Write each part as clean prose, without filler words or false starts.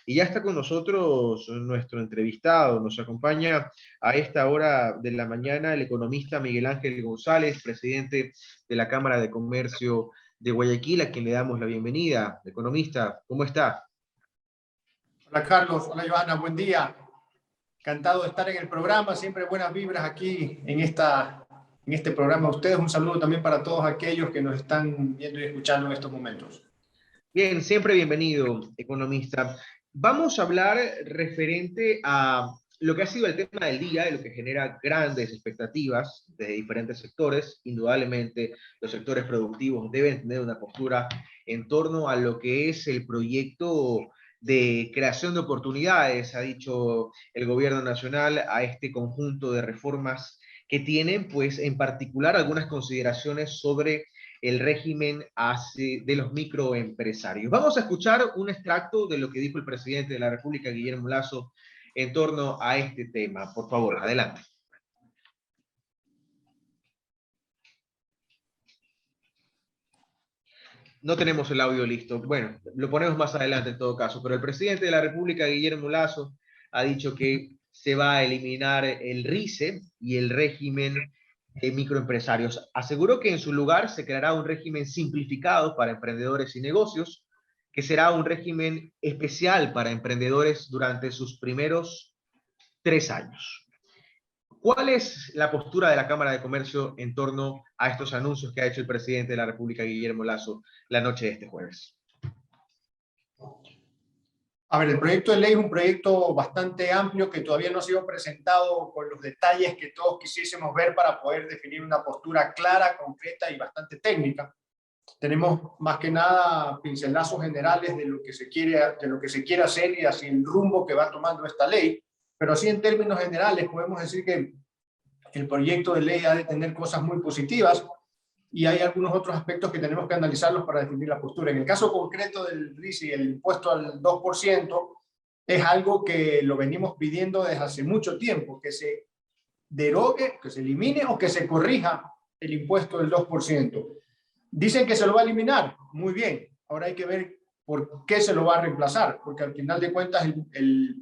Y ya está con nosotros nuestro entrevistado. Nos acompaña a esta hora de la mañana el economista Miguel Ángel González, presidente de la Cámara de Comercio de Guayaquil, a quien le damos la bienvenida. Economista, ¿cómo está? Hola Carlos, hola Johanna, buen día. Encantado de estar en el programa, siempre buenas vibras aquí en este programa. A ustedes un saludo también para todos aquellos que nos están viendo y escuchando en estos momentos. Bien, siempre bienvenido, economista. Vamos a hablar referente a lo que ha sido el tema del día, de lo que genera grandes expectativas de diferentes sectores. Indudablemente, los sectores productivos deben tener una postura en torno a lo que es el proyecto de creación de oportunidades, ha dicho el gobierno nacional, a este conjunto de reformas que tienen, pues en particular algunas consideraciones sobre el régimen de los microempresarios. Vamos a escuchar un extracto de lo que dijo el presidente de la República, Guillermo Lasso, en torno a este tema. Por favor, adelante. No tenemos el audio listo. Bueno, lo ponemos más adelante en todo caso, pero el presidente de la República, Guillermo Lasso, ha dicho que se va a eliminar el RICE y el régimen de microempresarios. Aseguró que en su lugar se creará un régimen simplificado para emprendedores y negocios, que será un régimen especial para emprendedores durante sus primeros 3 años. ¿Cuál es la postura de la Cámara de Comercio en torno a estos anuncios que ha hecho el presidente de la República, Guillermo Lasso, la noche de este jueves? A ver, el proyecto de ley es un proyecto bastante amplio que todavía no ha sido presentado con los detalles que todos quisiésemos ver para poder definir una postura clara, concreta y bastante técnica. Tenemos más que nada pincelazos generales de lo que se quiere hacer y hacia el rumbo que va tomando esta ley, pero sí en términos generales podemos decir que el proyecto de ley ha de tener cosas muy positivas y hay algunos otros aspectos que tenemos que analizarlos para definir la postura. En el caso concreto del RISI, el impuesto al 2%, es algo que lo venimos pidiendo desde hace mucho tiempo, que se derogue, que se elimine o que se corrija el impuesto del 2%. Dicen que se lo va a eliminar, muy bien. Ahora hay que ver por qué se lo va a reemplazar, porque al final de cuentas el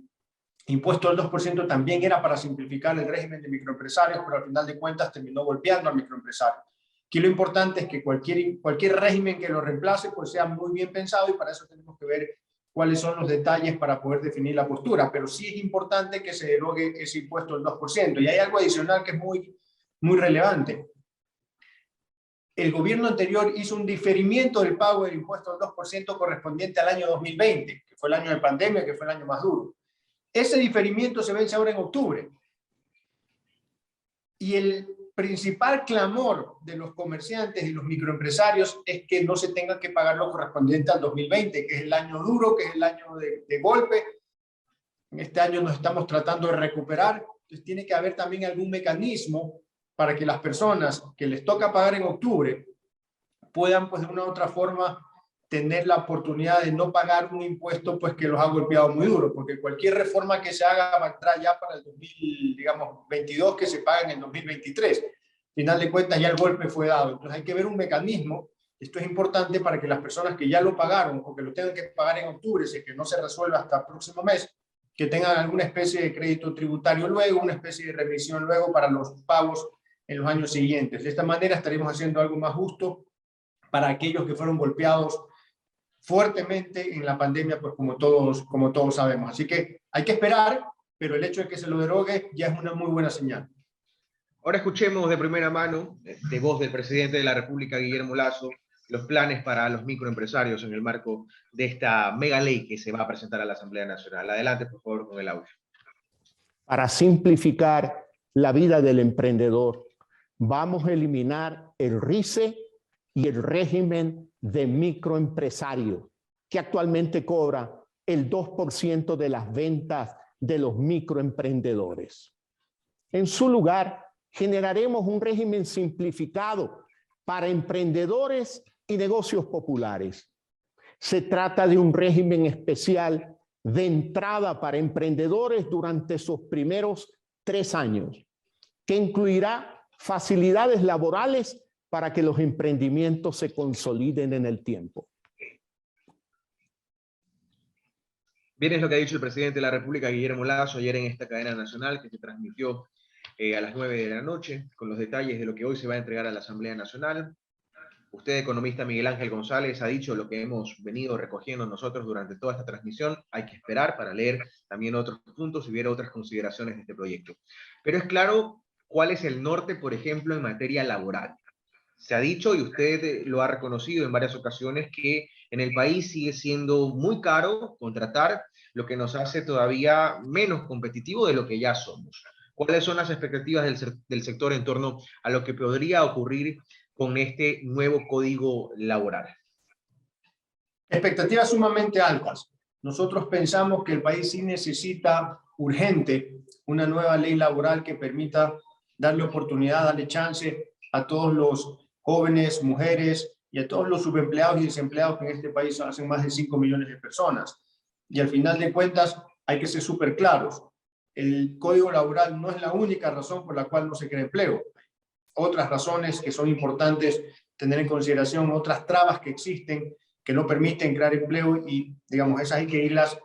impuesto del 2% también era para simplificar el régimen de microempresarios, pero al final de cuentas terminó golpeando al microempresario. Aquí lo importante es que cualquier régimen que lo reemplace pues sea muy bien pensado y para eso tenemos que ver cuáles son los detalles para poder definir la postura, pero sí es importante que se derogue ese impuesto del 2%. Y hay algo adicional que es muy relevante. El gobierno anterior hizo un diferimiento del pago del impuesto del 2% correspondiente al año 2020, que fue el año de pandemia, que fue el año más duro. Ese diferimiento se vence ahora en octubre. Y el principal clamor de los comerciantes y los microempresarios es que no se tenga que pagar lo correspondiente al 2020, que es el año duro, que es el año de golpe. En este año nos estamos tratando de recuperar. Entonces tiene que haber también algún mecanismo para que las personas que les toca pagar en octubre puedan, pues de una u otra forma, tener la oportunidad de no pagar un impuesto pues que los ha golpeado muy duro, porque cualquier reforma que se haga va a entrar ya para el 2022 que se paga en el 2023. Al final de cuentas ya el golpe fue dado, entonces hay que ver un mecanismo. Esto es importante para que las personas que ya lo pagaron o que lo tengan que pagar en octubre, si es que no se resuelve hasta el próximo mes, que tengan alguna especie de crédito tributario luego, una especie de remisión luego para los pagos en los años siguientes. De esta manera estaremos haciendo algo más justo para aquellos que fueron golpeados fuertemente en la pandemia, pues como todos sabemos. Así que hay que esperar, pero el hecho de que se lo derogue ya es una muy buena señal. Ahora escuchemos de primera mano, de voz del presidente de la República, Guillermo Lasso, los planes para los microempresarios en el marco de esta mega ley que se va a presentar a la Asamblea Nacional. Adelante, por favor, con el audio. Para simplificar la vida del emprendedor, vamos a eliminar el RICE y el régimen de microempresario, que actualmente cobra el 2% de las ventas de los microemprendedores. En su lugar, generaremos un régimen simplificado para emprendedores y negocios populares. Se trata de un régimen especial de entrada para emprendedores durante sus primeros 3 años, que incluirá facilidades laborales para que los emprendimientos se consoliden en el tiempo. Bien es lo que ha dicho el presidente de la República, Guillermo Lasso, ayer en esta cadena nacional que se transmitió a las 9 de la noche, con los detalles de lo que hoy se va a entregar a la Asamblea Nacional. Usted, economista Miguel Ángel González, ha dicho lo que hemos venido recogiendo nosotros durante toda esta transmisión. Hay que esperar para leer también otros puntos si hubiera otras consideraciones de este proyecto. Pero es claro cuál es el norte, por ejemplo, en materia laboral. Se ha dicho, y usted lo ha reconocido en varias ocasiones, que en el país sigue siendo muy caro contratar, lo que nos hace todavía menos competitivo de lo que ya somos. ¿Cuáles son las expectativas del sector en torno a lo que podría ocurrir con este nuevo código laboral? Expectativas sumamente altas. Nosotros pensamos que el país sí necesita urgente una nueva ley laboral que permita darle oportunidad, darle chance a todos los jóvenes, mujeres y a todos los subempleados y desempleados que en este país hacen más de 5 millones de personas. Y al final de cuentas hay que ser súper claros. El código laboral no es la única razón por la cual no se crea empleo. Otras razones que son importantes tener en consideración, otras trabas que existen que no permiten crear empleo y, digamos, esas hay que irlas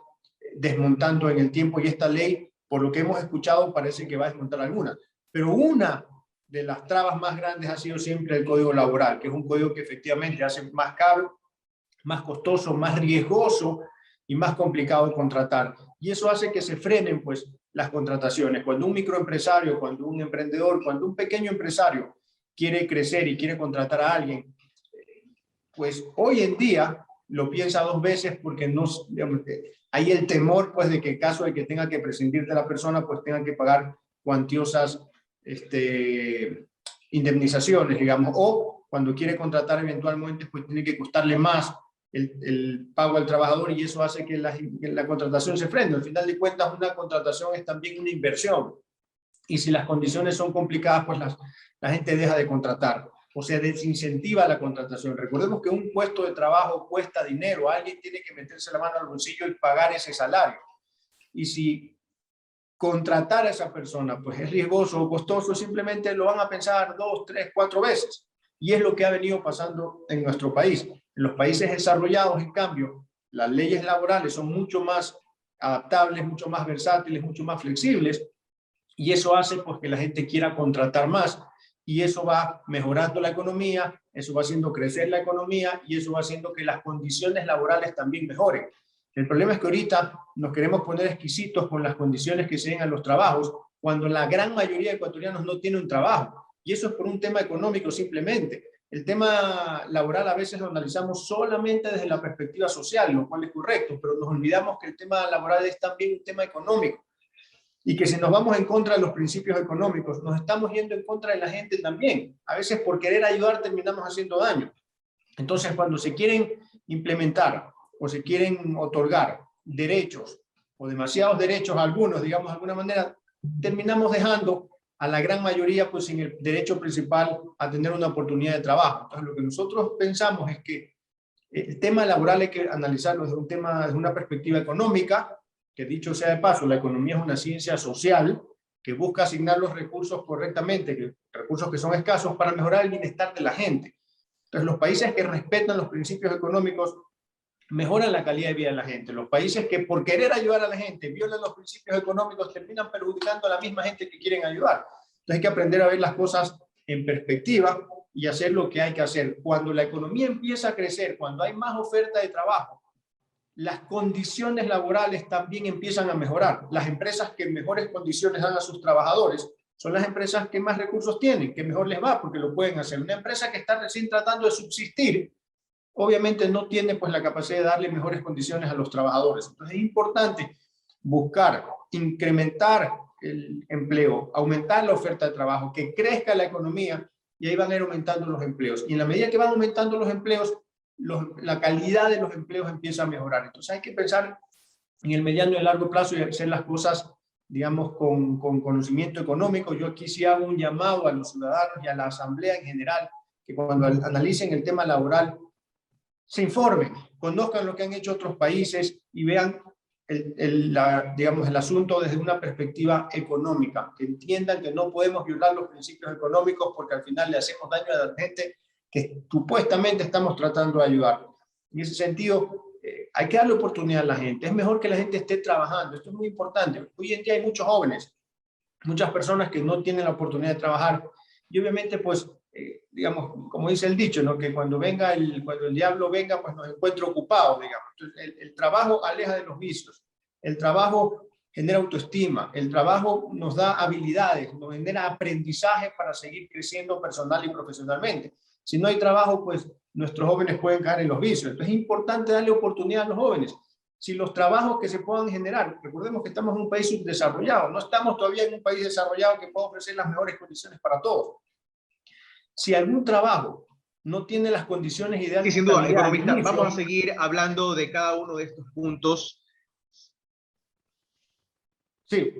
desmontando en el tiempo, y esta ley, por lo que hemos escuchado, parece que va a desmontar algunas. Pero una de las trabas más grandes ha sido siempre el código laboral, que es un código que efectivamente hace más caro, más costoso, más riesgoso y más complicado de contratar. Y eso hace que se frenen, pues, las contrataciones. Cuando un microempresario, cuando un emprendedor, cuando un pequeño empresario quiere crecer y quiere contratar a alguien, pues hoy en día lo piensa dos veces porque no, digamos, hay el temor, pues, de que en caso de que tenga que prescindir de la persona, pues tengan que pagar cuantiosas indemnizaciones, digamos, o cuando quiere contratar eventualmente, pues tiene que costarle más el pago al trabajador, y eso hace que la contratación se frene. Al final de cuentas, una contratación es también una inversión, y si las condiciones son complicadas, pues la gente deja de contratar, o sea, desincentiva la contratación. Recordemos que un puesto de trabajo cuesta dinero, alguien tiene que meterse la mano al bolsillo y pagar ese salario, y si contratar a esa persona pues es riesgoso o costoso, simplemente lo van a pensar 2, 3, 4 veces, y es lo que ha venido pasando en nuestro país. En los países desarrollados, en cambio, las leyes laborales son mucho más adaptables, mucho más versátiles, mucho más flexibles, y eso hace pues que la gente quiera contratar más, y eso va mejorando la economía, eso va haciendo crecer la economía, y eso va haciendo que las condiciones laborales también mejoren. El problema es que ahorita nos queremos poner exquisitos con las condiciones que se den a los trabajos, cuando la gran mayoría de ecuatorianos no tiene un trabajo, y eso es por un tema económico simplemente. El tema laboral a veces lo analizamos solamente desde la perspectiva social, lo cual es correcto, pero nos olvidamos que el tema laboral es también un tema económico, y que si nos vamos en contra de los principios económicos, nos estamos yendo en contra de la gente también. A veces por querer ayudar terminamos haciendo daño. Entonces, cuando se quieren implementar o se quieren otorgar derechos, o demasiados derechos a algunos, digamos de alguna manera, terminamos dejando a la gran mayoría pues sin el derecho principal a tener una oportunidad de trabajo. Entonces, lo que nosotros pensamos es que el tema laboral hay que analizarlo desde una perspectiva económica, que dicho sea de paso, la economía es una ciencia social que busca asignar los recursos correctamente, recursos que son escasos, para mejorar el bienestar de la gente. Entonces, los países que respetan los principios económicos mejoran la calidad de vida de la gente. Los países que por querer ayudar a la gente violan los principios económicos terminan perjudicando a la misma gente que quieren ayudar. Entonces hay que aprender a ver las cosas en perspectiva y hacer lo que hay que hacer. Cuando la economía empieza a crecer, cuando hay más oferta de trabajo, las condiciones laborales también empiezan a mejorar. Las empresas que mejores condiciones dan a sus trabajadores son las empresas que más recursos tienen, que mejor les va porque lo pueden hacer. Una empresa que está recién tratando de subsistir, obviamente no tiene pues la capacidad de darle mejores condiciones a los trabajadores. Entonces es importante buscar, incrementar el empleo, aumentar la oferta de trabajo, que crezca la economía, y ahí van a ir aumentando los empleos. Y en la medida que van aumentando los empleos, la calidad de los empleos empieza a mejorar. Entonces hay que pensar en el mediano y el largo plazo y hacer las cosas, digamos, con conocimiento económico. Yo aquí sí hago un llamado a los ciudadanos y a la Asamblea en general, que cuando analicen el tema laboral, se informen, conozcan lo que han hecho otros países y vean digamos, el asunto desde una perspectiva económica, que entiendan que no podemos violar los principios económicos porque al final le hacemos daño a la gente que supuestamente estamos tratando de ayudar. En ese sentido, Hay que darle oportunidad a la gente. Es mejor que la gente esté trabajando. Esto es muy importante. Hoy en día hay muchos jóvenes, muchas personas que no tienen la oportunidad de trabajar. Y obviamente, pues, digamos, como dice el dicho, ¿no? Que cuando el diablo venga, pues nos encuentra ocupados, digamos. Entonces, el trabajo aleja de los vicios. El trabajo genera autoestima. El trabajo nos da habilidades, nos genera aprendizaje para seguir creciendo personal y profesionalmente. Si no hay trabajo, pues nuestros jóvenes pueden caer en los vicios. Entonces es importante darle oportunidad a los jóvenes. Si los trabajos que se puedan generar, recordemos que estamos en un país subdesarrollado, no estamos todavía en un país desarrollado que pueda ofrecer las mejores condiciones para todos. Si algún trabajo no tiene las condiciones ideales, sí, sin duda, economista, vamos a seguir hablando de cada uno de estos puntos. Sí.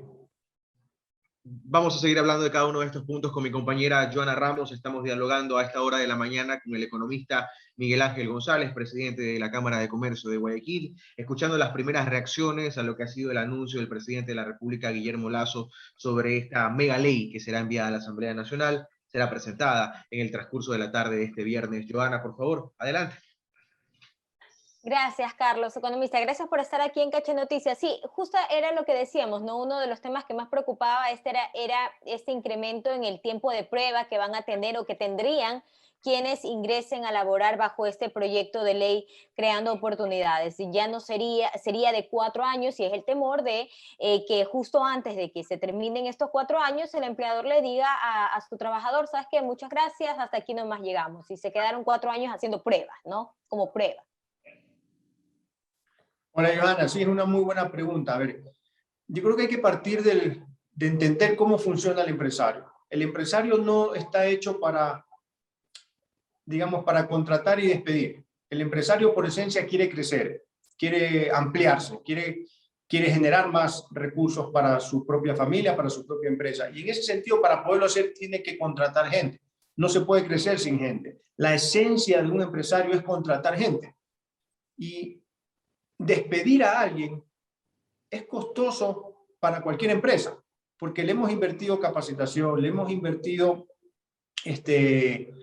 Vamos a seguir hablando de cada uno de estos puntos con mi compañera Joana Ramos. Estamos dialogando a esta hora de la mañana con el economista Miguel Ángel González, presidente de la Cámara de Comercio de Guayaquil, escuchando las primeras reacciones a lo que ha sido el anuncio del presidente de la República, Guillermo Lasso, sobre esta mega ley que será enviada a la Asamblea Nacional, será presentada en el transcurso de la tarde de este viernes. Joana, por favor, adelante. Gracias, Carlos, economista. Gracias por estar aquí en Caché Noticias. Sí, justo era lo que decíamos, ¿no? Uno de los temas que más preocupaba era este incremento en el tiempo de prueba que van a tener o que tendrían quienes ingresen a laborar bajo este proyecto de ley creando oportunidades. Y ya no sería de 4 años, y es el temor de que justo antes de que se terminen estos 4 años, el empleador le diga a su trabajador, ¿sabes qué? Muchas gracias, hasta aquí nomás llegamos. Y se quedaron 4 años haciendo pruebas, ¿no? Como prueba. Hola, Johanna, sí, es una muy buena pregunta. A ver, yo creo que hay que partir de entender cómo funciona el empresario. El empresario no está hecho para, digamos, para contratar y despedir. El empresario por esencia quiere crecer, quiere ampliarse, quiere generar más recursos para su propia familia, para su propia empresa. Y en ese sentido, para poderlo hacer, tiene que contratar gente. No se puede crecer sin gente. La esencia de un empresario es contratar gente. Y despedir a alguien es costoso para cualquier empresa, porque le hemos invertido capacitación, le hemos invertido que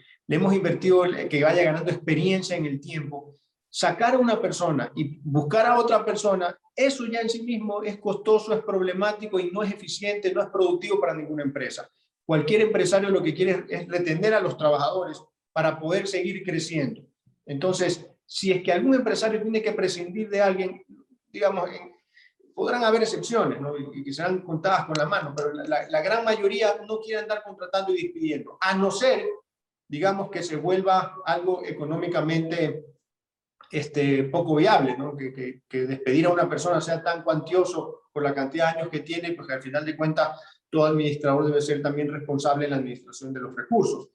vaya ganando experiencia en el tiempo. Sacar a una persona y buscar a otra persona, eso ya en sí mismo es costoso, es problemático y no es eficiente, no es productivo para ninguna empresa. Cualquier empresario lo que quiere es retener a los trabajadores para poder seguir creciendo. Entonces, si es que algún empresario tiene que prescindir de alguien, digamos, podrán haber excepciones, ¿no? Y que serán contadas con la mano, pero la gran mayoría no quiere andar contratando y despidiendo, a no ser, digamos, que se vuelva algo económicamente poco viable, ¿no? Que despedir a una persona sea tan cuantioso por la cantidad de años que tiene, porque al final de cuentas todo administrador debe ser también responsable en la administración de los recursos.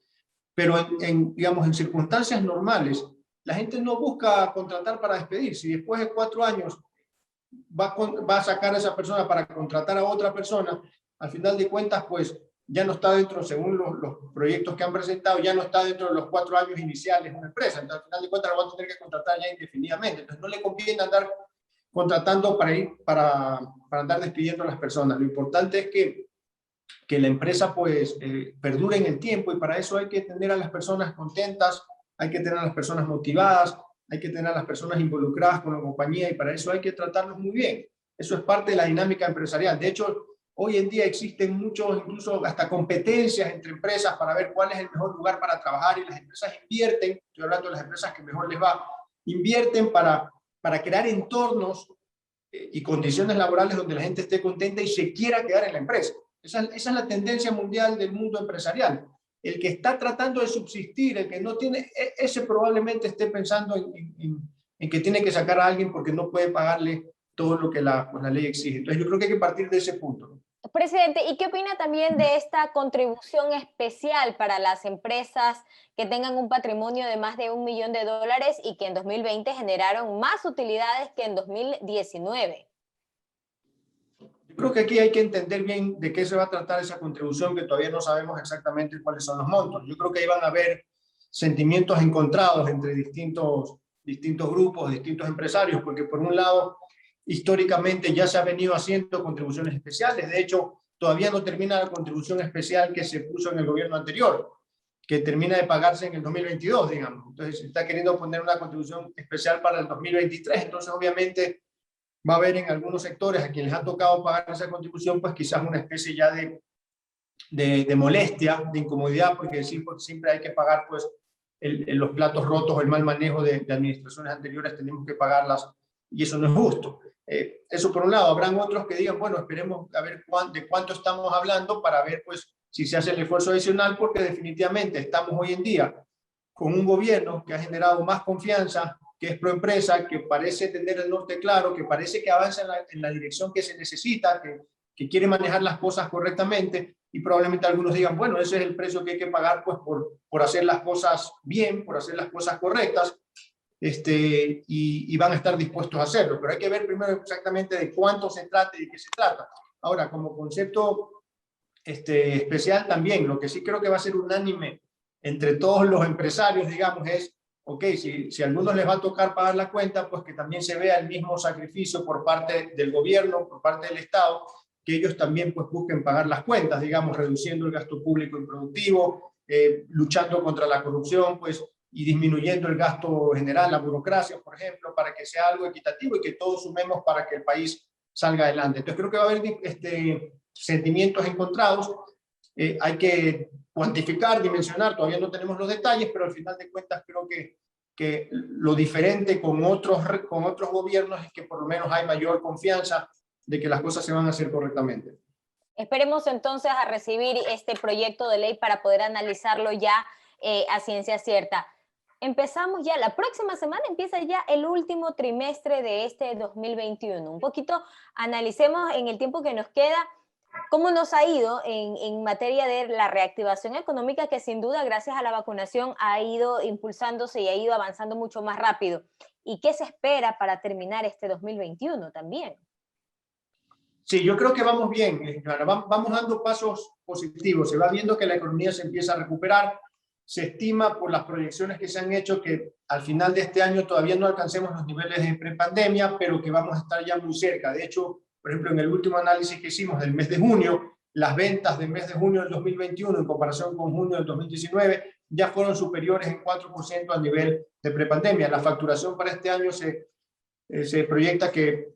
Pero digamos, en circunstancias normales, la gente no busca contratar para despedir. Si después de 4 años va a sacar a esa persona para contratar a otra persona, al final de cuentas, pues ya no está dentro, según los proyectos que han presentado, ya no está dentro de los 4 años iniciales de una empresa. Entonces, al final de cuentas, lo van a tener que contratar ya indefinidamente. Entonces, no le conviene andar contratando para andar despidiendo a las personas. Lo importante es que la empresa pues perdure en el tiempo, y para eso hay que tener a las personas contentas, hay que tener a las personas motivadas, hay que tener a las personas involucradas con la compañía, y para eso hay que tratarlos muy bien. Eso es parte de la dinámica empresarial. De hecho, hoy en día existen muchos, incluso hasta competencias entre empresas para ver cuál es el mejor lugar para trabajar, y las empresas invierten, estoy hablando de las empresas que mejor les va, invierten para crear entornos y condiciones laborales donde la gente esté contenta y se quiera quedar en la empresa. Esa es la tendencia mundial del mundo empresarial. El que está tratando de subsistir, el que no tiene, ese probablemente esté pensando en que tiene que sacar a alguien porque no puede pagarle todo lo que la ley exige. Entonces yo creo que hay que partir de ese punto, ¿no? Presidente, ¿y qué opina también de esta contribución especial para las empresas que tengan un patrimonio de más de $1 millón y que en 2020 generaron más utilidades que en 2019? Yo creo que aquí hay que entender bien de qué se va a tratar esa contribución, que todavía no sabemos exactamente cuáles son los montos. Yo creo que ahí van a haber sentimientos encontrados entre distintos grupos, distintos empresarios, porque por un lado, históricamente ya se ha venido haciendo contribuciones especiales. De hecho, todavía no termina la contribución especial que se puso en el gobierno anterior, que termina de pagarse en el 2022, digamos. Entonces se está queriendo poner una contribución especial para el 2023, entonces obviamente va a haber en algunos sectores a quienes les ha tocado pagar esa contribución, pues quizás una especie ya de molestia, de incomodidad, porque siempre hay que pagar pues los platos rotos o el mal manejo de administraciones anteriores, tenemos que pagarlas y eso no es justo. Eso por un lado. Habrán otros que digan, bueno, esperemos a ver de cuánto estamos hablando para ver pues si se hace el esfuerzo adicional, porque definitivamente estamos hoy en día con un gobierno que ha generado más confianza, que es proempresa, que parece tener el norte claro, que parece que avanza en la dirección que se necesita, que quiere manejar las cosas correctamente, y probablemente algunos digan, bueno, ese es el precio que hay que pagar pues, por hacer las cosas bien, por hacer las cosas correctas, y van a estar dispuestos a hacerlo. Pero hay que ver primero exactamente de cuánto se trata y de qué se trata. Ahora, como concepto especial también, lo que sí creo que va a ser unánime entre todos los empresarios, digamos, es, ok, si a algunos les va a tocar pagar la cuenta, pues que también se vea el mismo sacrificio por parte del gobierno, por parte del Estado, que ellos también pues busquen pagar las cuentas, digamos, reduciendo el gasto público improductivo, luchando contra la corrupción, pues, y disminuyendo el gasto general, la burocracia, por ejemplo, para que sea algo equitativo y que todos sumemos para que el país salga adelante. Entonces creo que va a haber sentimientos encontrados. Hay que cuantificar, dimensionar, todavía no tenemos los detalles, pero al final de cuentas creo que lo diferente con otros gobiernos es que por lo menos hay mayor confianza de que las cosas se van a hacer correctamente. Esperemos entonces a recibir este proyecto de ley para poder analizarlo ya a ciencia cierta. Empezamos ya, la próxima semana empieza ya el último trimestre de este 2021. Un poquito analicemos en el tiempo que nos queda cómo nos ha ido en materia de la reactivación económica, que sin duda gracias a la vacunación ha ido impulsándose y ha ido avanzando mucho más rápido. ¿Y qué se espera para terminar este 2021 también? Sí, yo creo que vamos bien, vamos dando pasos positivos, se va viendo que la economía se empieza a recuperar, se estima por las proyecciones que se han hecho que al final de este año todavía no alcancemos los niveles de prepandemia, pero que vamos a estar ya muy cerca. De hecho, por ejemplo, en el último análisis que hicimos del mes de junio, las ventas del mes de junio del 2021 en comparación con junio del 2019 ya fueron superiores en 4% al nivel de prepandemia. La facturación para este año se proyecta que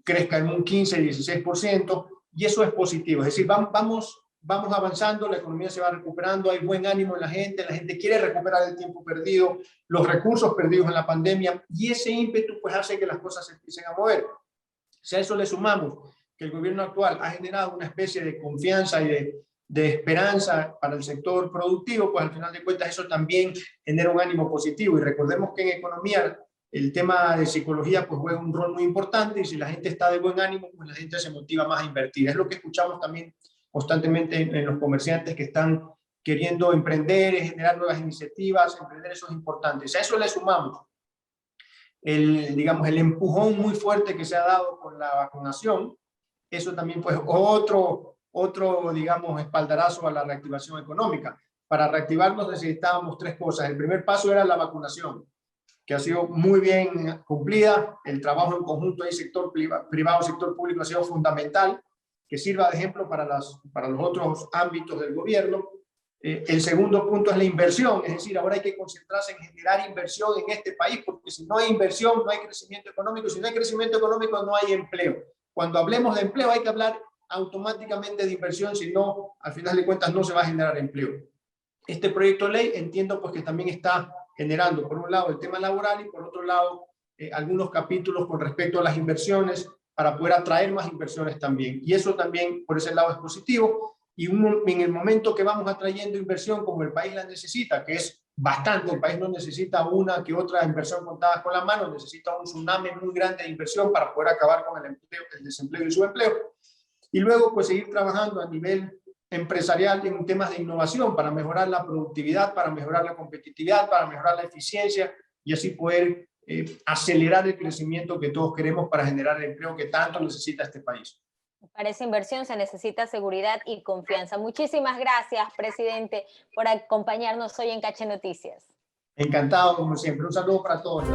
crezca en un 15-16%, y eso es positivo. Es decir, vamos avanzando, la economía se va recuperando, hay buen ánimo en la gente quiere recuperar el tiempo perdido, los recursos perdidos en la pandemia, y ese ímpetu pues hace que las cosas se empiecen a mover. Si a eso le sumamos que el gobierno actual ha generado una especie de confianza y de esperanza para el sector productivo, pues al final de cuentas eso también genera un ánimo positivo. Y recordemos que en economía el tema de psicología pues juega un rol muy importante, y si la gente está de buen ánimo, pues la gente se motiva más a invertir. Es lo que escuchamos también constantemente en los comerciantes que están queriendo emprender, generar nuevas iniciativas. Emprender, eso es importante. Si a eso le sumamos digamos, el empujón muy fuerte que se ha dado con la vacunación, eso también pues otro digamos, espaldarazo a la reactivación económica. Para reactivarnos necesitábamos tres cosas. El primer paso era la vacunación, que ha sido muy bien cumplida. El trabajo en conjunto del sector privado, sector público ha sido fundamental, que sirva de ejemplo para los otros ámbitos del gobierno. El segundo punto es la inversión, es decir, ahora hay que concentrarse en generar inversión en este país, porque si no hay inversión, no hay crecimiento económico, si no hay crecimiento económico, no hay empleo. Cuando hablemos de empleo hay que hablar automáticamente de inversión, si no, al final de cuentas no se va a generar empleo. Este proyecto de ley entiendo pues que también está generando, por un lado, el tema laboral, y por otro lado, algunos capítulos con respecto a las inversiones, para poder atraer más inversiones también. Y eso también, por ese lado, es positivo. Y en el momento que vamos atrayendo inversión como el país la necesita, que es bastante, el país no necesita una que otra inversión contada con la mano, necesita un tsunami muy grande de inversión para poder acabar con el empleo, el desempleo y el subempleo. Y luego, pues, seguir trabajando a nivel empresarial en temas de innovación para mejorar la productividad, para mejorar la competitividad, para mejorar la eficiencia, y así poder acelerar el crecimiento que todos queremos para generar el empleo que tanto necesita este país. Para esa inversión se necesita seguridad y confianza. Muchísimas gracias, presidente, por acompañarnos hoy en Caché Noticias. Encantado, como siempre. Un saludo para todos.